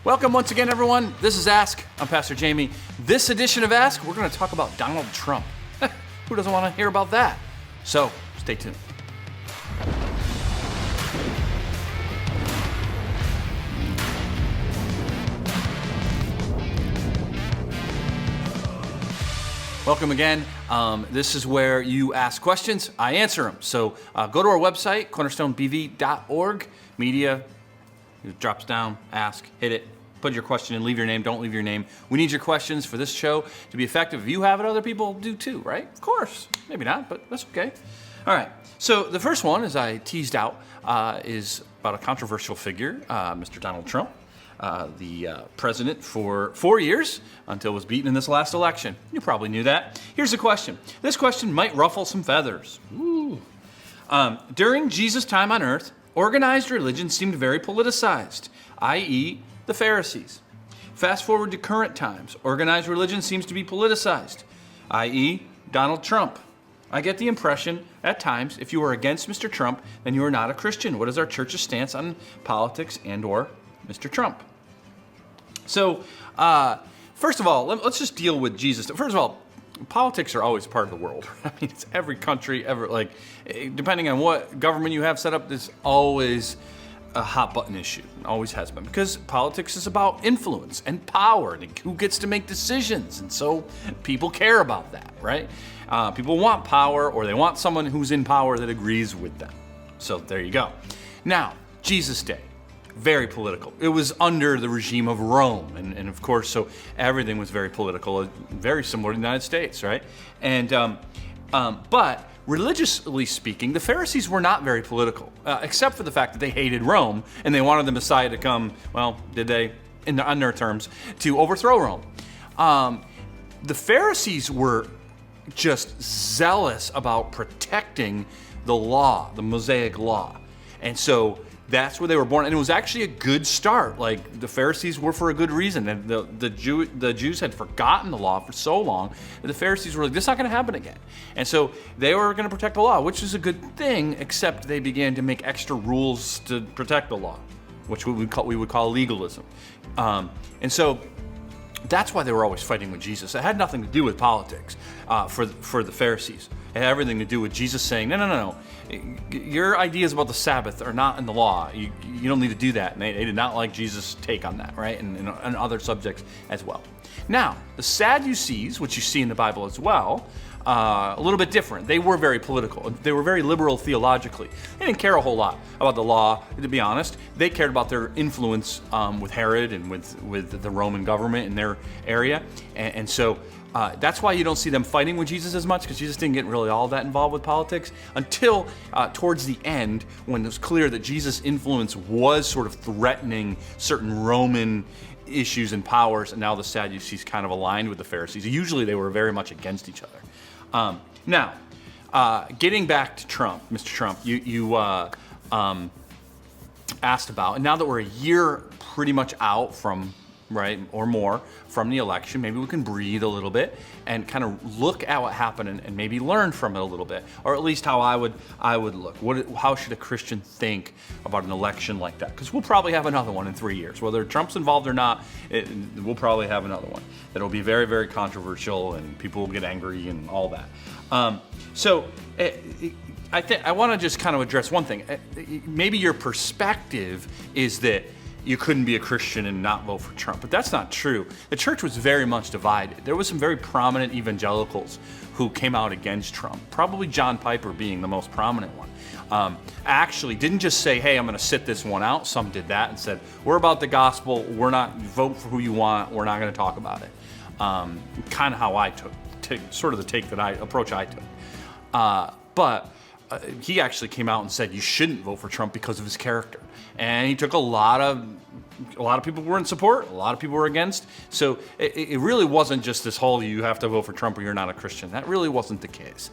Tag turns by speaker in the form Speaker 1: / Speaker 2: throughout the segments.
Speaker 1: Welcome once again, everyone. This is Ask. I'm Pastor Jamie. This edition of Ask, we're going to talk about Donald Trump. Who doesn't want to hear about that? So, stay tuned. Welcome again. This is where you ask questions, I answer them. So go to our website, CornerstoneBV.org. Media, it drops down, ask, hit it, put your question in, leave your name, don't leave your name. We need your questions for this show to be effective. If you have it, other people do too, right? Of course. Maybe not, but that's okay. All right. So the first one, as I teased out, is about a controversial figure, Mr. Donald Trump. The president for 4 years until was beaten in this last election. You probably knew that. Here's the question. This question might ruffle some feathers. Ooh. During Jesus' time on earth, organized religion seemed very politicized, i.e. the Pharisees. Fast forward to current times, organized religion seems to be politicized, i.e. Donald Trump. I get the impression at times if you are against Mr. Trump, then you are not a Christian. What is our church's stance on politics and or Mr. Trump? So, first of all, let's just deal with Jesus. First of all, politics are always part of the world. I mean, it's every country, depending on what government you have set up, there's always a hot button issue. Always has been. Because politics is about influence and power and who gets to make decisions. And so people care about that, right? People want power, or they want someone who's in power that agrees with them. So there you go. Now, Jesus' day. Very political. It was under the regime of Rome, and of course, so everything was very political, very similar to the United States, right? And but religiously speaking, the Pharisees were not very political, except for the fact that they hated Rome and they wanted the Messiah to come. Well, did they? On their terms, to overthrow Rome. The Pharisees were just zealous about protecting the law, the Mosaic law, and so. That's where they were born, and it was actually a good start. Like, the Pharisees were for a good reason, and the Jews had forgotten the law for so long that the Pharisees were like, this is not going to happen again. And so they were going to protect the law, which is a good thing, except they began to make extra rules to protect the law, which we would call legalism. And so that's why they were always fighting with Jesus. It had nothing to do with politics for the Pharisees. It had everything to do with Jesus saying, no. Your ideas about the Sabbath are not in the law. You don't need to do that. And they did not like Jesus' take on that, right? And other subjects as well. Now, the Sadducees, which you see in the Bible as well, a little bit different. They were very political. They were very liberal theologically. They didn't care a whole lot about the law, to be honest. They cared about their influence with Herod and with the Roman government in their area. And so that's why you don't see them fighting with Jesus as much, because Jesus didn't get really all that involved with politics until towards the end, when it was clear that Jesus' influence was sort of threatening certain Roman issues and powers, and now the Sadducees kind of aligned with the Pharisees. Usually they were very much against each other. Now, getting back to Trump, Mr. Trump, you asked about, and now that we're a year pretty much out from, right, or more from the election, maybe we can breathe a little bit and kind of look at what happened and maybe learn from it a little bit, or at least how I would look. How should a Christian think about an election like that? Because we'll probably have another one in 3 years. Whether Trump's involved or not, we'll probably have another one that'll be very, very controversial, and people will get angry and all that. I want to just kind of address one thing. Maybe your perspective is that you couldn't be a Christian and not vote for Trump, but that's not true. The church was very much divided. There was some very prominent evangelicals who came out against Trump, probably John Piper being the most prominent one. Actually didn't just say, hey, I'm going to sit this one out. Some did that and said, we're about the gospel. We're not, vote for who you want. We're not going to talk about it. Kind of how I took sort of the approach I took. But he actually came out and said you shouldn't vote for Trump because of his character. And he took a lot of people were in support, a lot of people were against. So it really wasn't just this whole you have to vote for Trump or you're not a Christian. That really wasn't the case,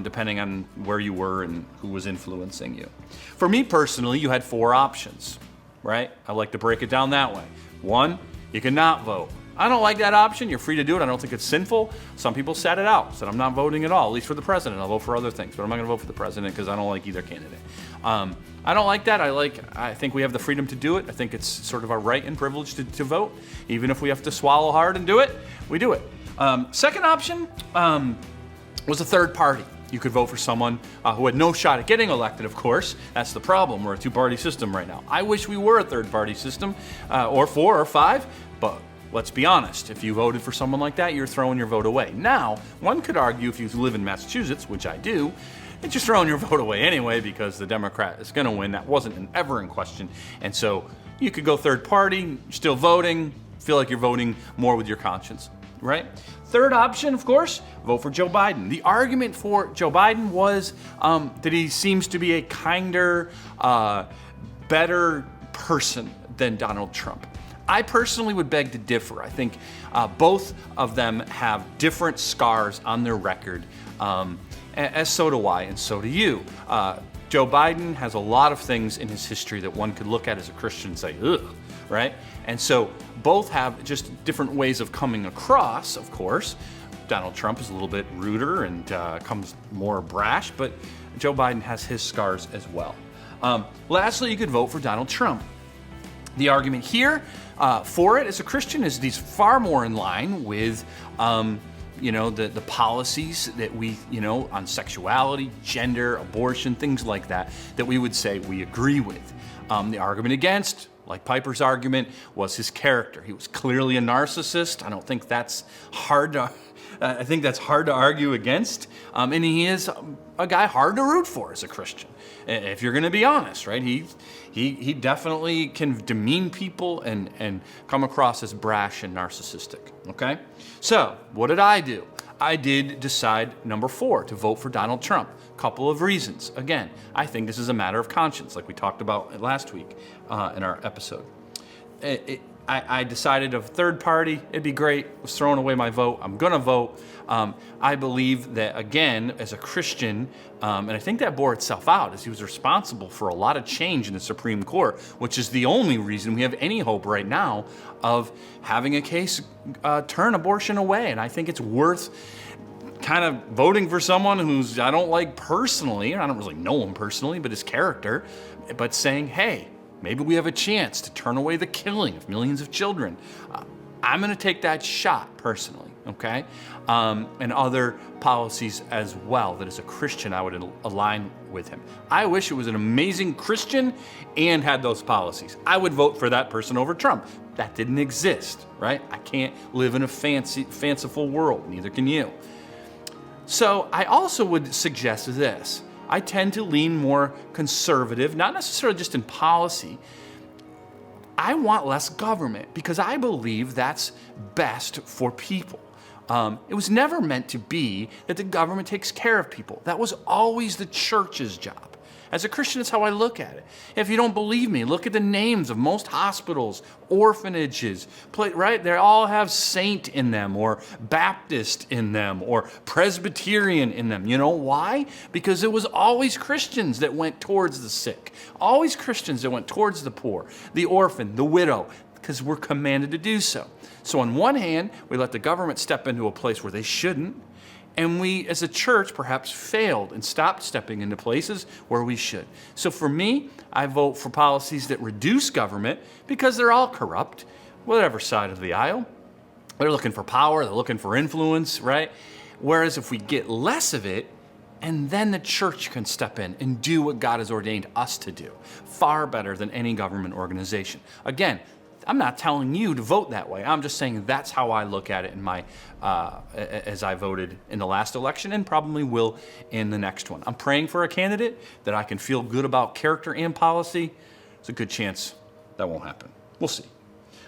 Speaker 1: depending on where you were and who was influencing you. For me personally, you had 4 options, right? I like to break it down that way. 1, you can not vote. I don't like that option. You're free to do it. I don't think it's sinful. Some people sat it out, said I'm not voting at all, at least for the president. I'll vote for other things, but I'm not going to vote for the president because I don't like either candidate. I don't like that. I think we have the freedom to do it. I think it's sort of our right and privilege to vote. Even if we have to swallow hard and do it, we do it. Second option was a third party. You could vote for someone who had no shot at getting elected, of course. That's the problem. We're a two-party system right now. I wish we were a third-party system, or 4 or 5, but let's be honest. If you voted for someone like that, you're throwing your vote away. Now, one could argue if you live in Massachusetts, which I do, that you're throwing your vote away anyway because the Democrat is going to win. That wasn't ever in question. And so you could go third party, still voting, feel like you're voting more with your conscience, right? Third option, of course, vote for Joe Biden. The argument for Joe Biden was that he seems to be a kinder, better person than Donald Trump. I personally would beg to differ. I think both of them have different scars on their record, as so do I, and so do you. Joe Biden has a lot of things in his history that one could look at as a Christian and say, ugh, right? And so both have just different ways of coming across, of course. Donald Trump is a little bit ruder and comes more brash, but Joe Biden has his scars as well. Lastly, you could vote for Donald Trump. The argument here for it as a Christian is he's far more in line with the policies that we, on sexuality, gender, abortion, things like that we would say we agree with. The argument against, like Piper's argument, was his character. He was clearly a narcissist. I don't think that's hard to argue against. And he is a guy hard to root for as a Christian, if you're going to be honest, right? He definitely can demean people and come across as brash and narcissistic, okay? So what did I do? I did decide, number 4, to vote for Donald Trump. Couple of reasons. Again, I think this is a matter of conscience, like we talked about last week in our episode. I decided of third party, it'd be great. I was throwing away my vote. I'm going to vote. I believe that, again, as a Christian, and I think that bore itself out as he was responsible for a lot of change in the Supreme Court, which is the only reason we have any hope right now of having a case turn abortion away. And I think it's worth kind of voting for someone who's I don't like personally, I don't really know him personally, but his character, but saying, hey, maybe we have a chance to turn away the killing of millions of children. I'm going to take that shot personally, okay? And other policies as well, that as a Christian I would align with him. I wish it was an amazing Christian and had those policies. I would vote for that person over Trump. That didn't exist, right? I can't live in a fanciful world, neither can you. So I also would suggest this. I tend to lean more conservative, not necessarily just in policy. I want less government because I believe that's best for people. It was never meant to be that the government takes care of people. That was always the church's job. As a Christian, that's how I look at it. If you don't believe me, look at the names of most hospitals, orphanages, right? They all have saint in them or Baptist in them or Presbyterian in them. You know why? Because it was always Christians that went towards the sick, always Christians that went towards the poor, the orphan, the widow, because we're commanded to do so. So on one hand, we let the government step into a place where they shouldn't, and we, as a church, perhaps failed and stopped stepping into places where we should. So for me, I vote for policies that reduce government because they're all corrupt, whatever side of the aisle. They're looking for power, they're looking for influence, right? Whereas if we get less of it, and then the church can step in and do what God has ordained us to do, far better than any government organization. Again, I'm not telling you to vote that way. I'm just saying that's how I look at it in my, as I voted in the last election and probably will in the next one. I'm praying for a candidate that I can feel good about character and policy. There's a good chance that won't happen. We'll see.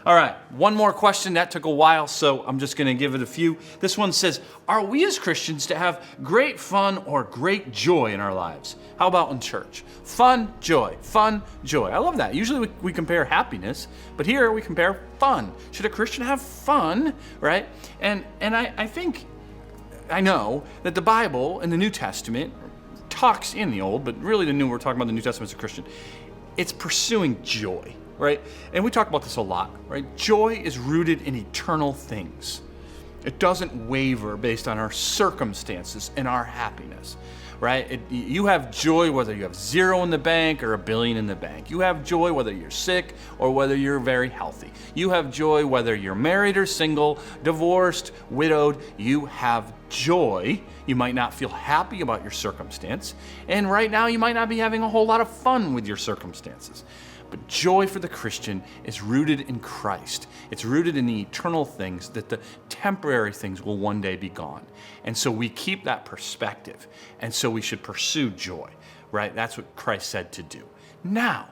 Speaker 1: All right, one more question. That took a while, so I'm just going to give it a few. This one says, are we as Christians to have great fun or great joy in our lives? How about in church? Fun, joy. I love that. Usually we compare happiness, but here we compare fun. Should a Christian have fun, right? And I think, I know that the Bible in the New Testament talks in the Old, but really the New, we're talking about the New Testament as a Christian. It's pursuing joy. right? And we talk about this a lot, right? Joy is rooted in eternal things. It doesn't waver based on our circumstances and our happiness, right? You have joy whether you have 0 in the bank or $1 billion in the bank. You have joy whether you're sick or whether you're very healthy. You have joy whether you're married or single, divorced, widowed. You have joy. You might not feel happy about your circumstance, and right now you might not be having a whole lot of fun with your circumstances. But joy for the Christian is rooted in Christ. It's rooted in the eternal things, that the temporary things will one day be gone. And so we keep that perspective. And so we should pursue joy, right? That's what Christ said to do. Now,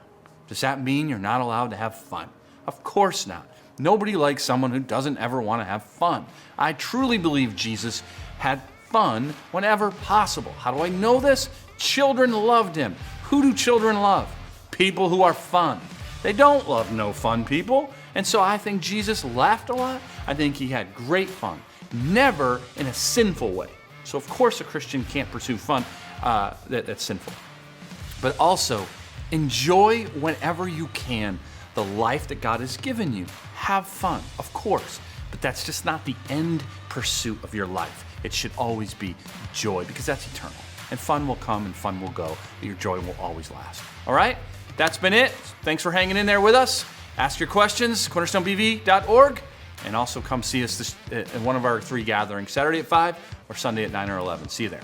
Speaker 1: does that mean you're not allowed to have fun? Of course not. Nobody likes someone who doesn't ever want to have fun. I truly believe Jesus had fun whenever possible. How do I know this? Children loved him. Who do children love? People who are fun. They don't love no fun people. And so I think Jesus laughed a lot. I think he had great fun, never in a sinful way. So of course a Christian can't pursue fun that's sinful. But also enjoy whenever you can the life that God has given you. Have fun, of course, but that's just not the end pursuit of your life. It should always be joy, because that's eternal. And fun will come and fun will go, but your joy will always last. All right? That's been it. Thanks for hanging in there with us. Ask your questions, CornerstoneBV.org, and also come see us in one of our 3 gatherings, Saturday at 5 or Sunday at 9 or 11. See you there.